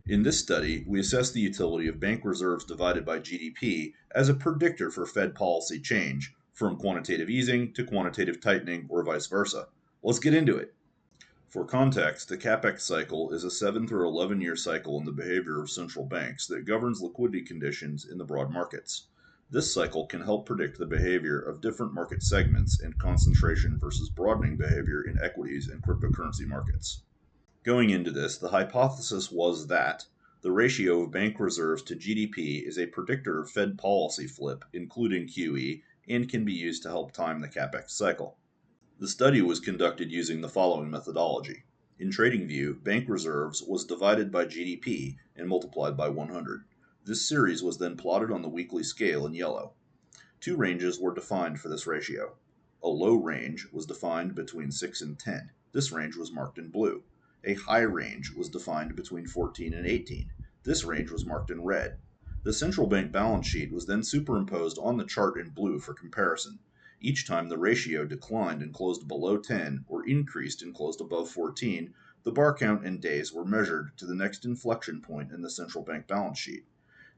In this study, we assess the utility of bank reserves divided by GDP as a predictor for Fed policy change, from quantitative easing to quantitative tightening or vice versa. Let's get into it. For context, the CapEx cycle is a 7 through 11-year cycle in the behavior of central banks that governs liquidity conditions in the broad markets. This cycle can help predict the behavior of different market segments and concentration versus broadening behavior in equities and cryptocurrency markets. Going into this, the hypothesis was that the ratio of bank reserves to GDP is a predictor of Fed policy flip, including QE, and can be used to help time the CapEx cycle. The study was conducted using the following methodology. In TradingView, bank reserves was divided by GDP and multiplied by 100. This series was then plotted on the weekly scale in yellow. Two ranges were defined for this ratio. A low range was defined between 6 and 10. This range was marked in blue. A high range was defined between 14 and 18. This range was marked in red. The central bank balance sheet was then superimposed on the chart in blue for comparison. Each time the ratio declined and closed below 10 or increased and closed above 14, the bar count and days were measured to the next inflection point in the central bank balance sheet.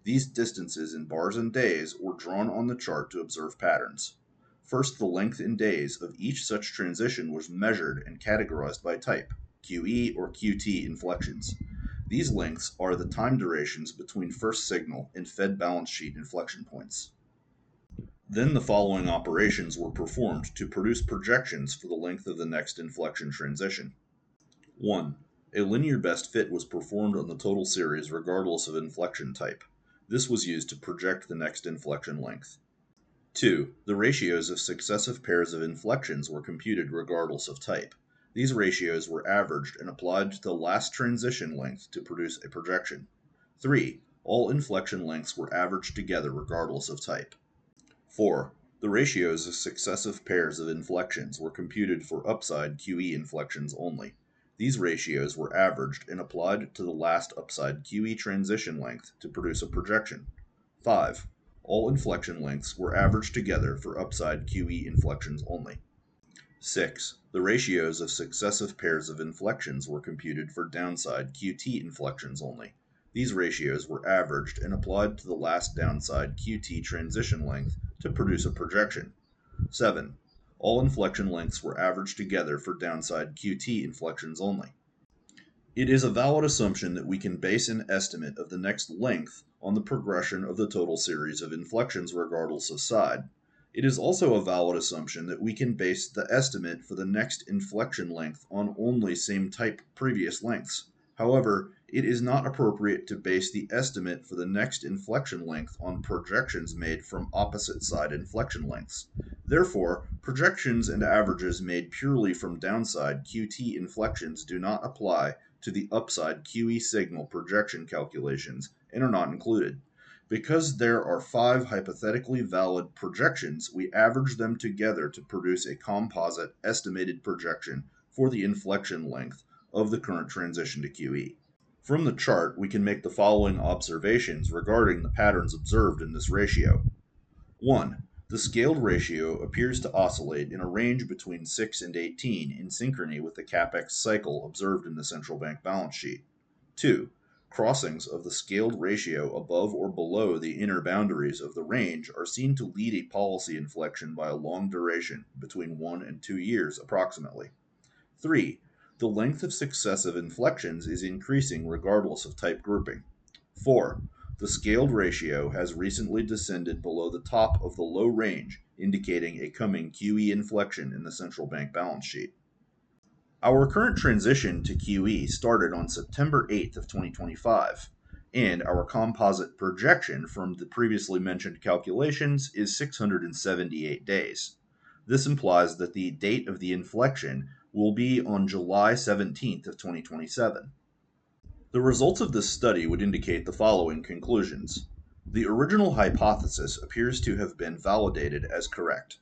These distances in bars and days were drawn on the chart to observe patterns. First, the length in days of each such transition was measured and categorized by type, QE or QT inflections. These lengths are the time durations between first signal and Fed balance sheet inflection points. Then the following operations were performed to produce projections for the length of the next inflection transition. 1. A linear best fit was performed on the total series regardless of inflection type. This was used to project the next inflection length. 2. The ratios of successive pairs of inflections were computed regardless of type. These ratios were averaged and applied to the last transition length to produce a projection. 3. All inflection lengths were averaged together regardless of type. 4. The ratios of successive pairs of inflections were computed for upside QE inflections only. These ratios were averaged and applied to the last upside QE transition length to produce a projection. 5. All inflection lengths were averaged together for upside QE inflections only. 6. The ratios of successive pairs of inflections were computed for downside QT inflections only. These ratios were averaged and applied to the last downside QT transition length to produce a projection. 7. All inflection lengths were averaged together for downside QT inflections only. It is a valid assumption that we can base an estimate of the next length on the progression of the total series of inflections regardless of side. It is also a valid assumption that we can base the estimate for the next inflection length on only same type previous lengths. However, it is not appropriate to base the estimate for the next inflection length on projections made from opposite side inflection lengths. Therefore, projections and averages made purely from downside QT inflections do not apply to the upside QE signal projection calculations and are not included. Because there are 5 hypothetically valid projections, we average them together to produce a composite estimated projection for the inflection length of the current transition to QE. From the chart, we can make the following observations regarding the patterns observed in this ratio. 1. The scaled ratio appears to oscillate in a range between 6 and 18 in synchrony with the CapEx cycle observed in the central bank balance sheet. 2. Crossings of the scaled ratio above or below the inner boundaries of the range are seen to lead a policy inflection by a long duration, between 1 and 2 years approximately. 3. The length of successive inflections is increasing regardless of type grouping. 4. The scaled ratio has recently descended below the top of the low range, indicating a coming QE inflection in the central bank balance sheet. Our current transition to QE started on September 8th of 2025, and our composite projection from the previously mentioned calculations is 678 days. This implies that the date of the inflection will be on July 17th of 2027. The results of this study would indicate the following conclusions. The original hypothesis appears to have been validated as correct.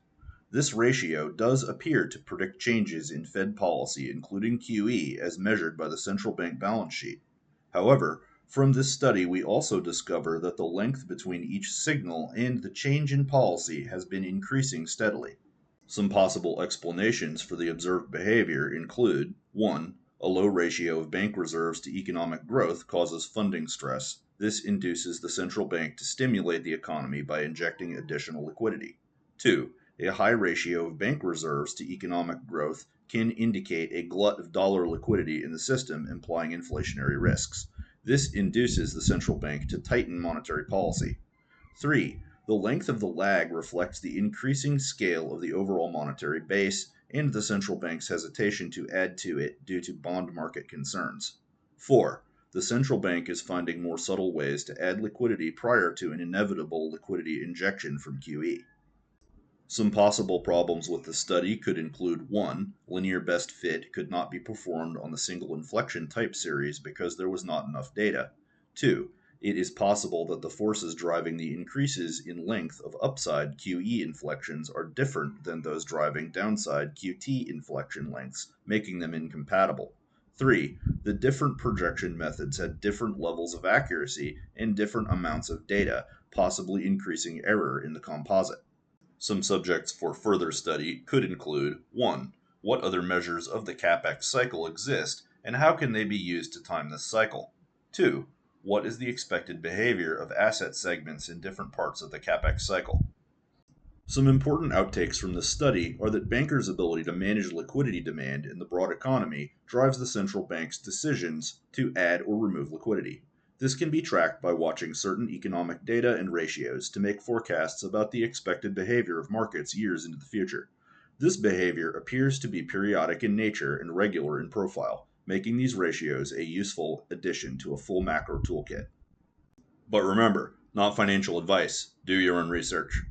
This ratio does appear to predict changes in Fed policy, including QE, as measured by the central bank balance sheet. However, from this study we also discover that the length between each signal and the change in policy has been increasing steadily. Some possible explanations for the observed behavior include 1. A low ratio of bank reserves to economic growth causes funding stress. This induces the central bank to stimulate the economy by injecting additional liquidity. 2. A high ratio of bank reserves to economic growth can indicate a glut of dollar liquidity in the system, implying inflationary risks. This induces the central bank to tighten monetary policy. 3. The length of the lag reflects the increasing scale of the overall monetary base and the central bank's hesitation to add to it due to bond market concerns. 4. The central bank is finding more subtle ways to add liquidity prior to an inevitable liquidity injection from QE. Some possible problems with the study could include 1. Linear best fit could not be performed on the single inflection type series because there was not enough data. 2. It is possible that the forces driving the increases in length of upside QE inflections are different than those driving downside QT inflection lengths, making them incompatible. 3. The different projection methods had different levels of accuracy and different amounts of data, possibly increasing error in the composite. Some subjects for further study could include 1. What other measures of the capex cycle exist, and how can they be used to time this cycle? 2. What is the expected behavior of asset segments in different parts of the capex cycle? Some important outtakes from this study are that bankers' ability to manage liquidity demand in the broad economy drives the central bank's decisions to add or remove liquidity. This can be tracked by watching certain economic data and ratios to make forecasts about the expected behavior of markets years into the future. This behavior appears to be periodic in nature and regular in profile, making these ratios a useful addition to a full macro toolkit. But remember, not financial advice. Do your own research.